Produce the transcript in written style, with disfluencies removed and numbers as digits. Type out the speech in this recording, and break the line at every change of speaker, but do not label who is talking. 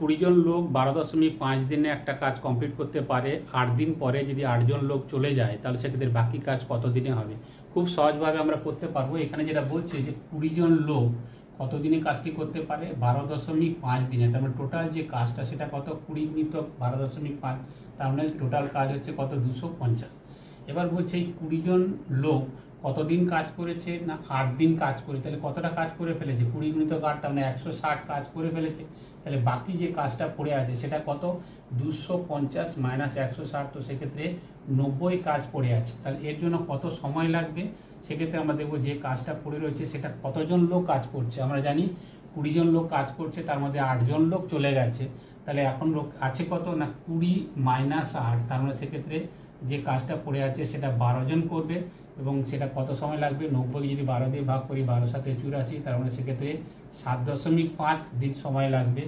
20 জন লোক 12.5 দিনে একটা কাজ কমপ্লিট করতে পারে। 8 দিন পরে যদি 8 জন লোক চলে যায় তাহলে সেক্ষেত্রে বাকি কাজ কত দিনে হবে? খুব সহজভাবে আমরা করতে পারবো। এখানে যেটা বলছে যে 20 জন লোক কত দিনে কাজটি করতে পারে? 12.5 দিনে। তার মানে টোটাল যে কাজটা সেটা কত? 20 গুণিত 12.5, তার মানে টোটাল কাজ হচ্ছে কত? 250। এবার বলছে এই 20 জন লোক কতদিন কাজ করেছে? না 8 দিন কাজ করে। তাহলে কতটা কাজ করে ফেলেছে? 20 গুণিত 8, তার মানে 160 কাজ করে ফেলেছে। তাহলে বাকি যে কাজটা পড়ে আছে সেটা কত? 250 মাইনাস 160, তো সেক্ষেত্রে 90 কাজ পড়ে আছে। তাহলে এর জন্য কত সময় লাগবে? সেক্ষেত্রে আমরা দেখবো যে কাজটা পড়ে রয়েছে সেটা কতজন লোক কাজ করছে। আমরা জানি 20 জন লোক কাজ করছে, তার মধ্যে 8 জন লোক চলে গেছে। তাহলে এখন লোক আছে কত? না 20 মাইনাস 8, তার মানে সেক্ষেত্রে যে কাজটা পড়ে আছে সেটা 12 জন করবে এবং সেটা কত সময় লাগবে? 90 যদি 12 দিয়ে ভাগ করি, 12 7 84, তার মানে সেক্ষেত্রে 7.5 দিন সময় লাগবে।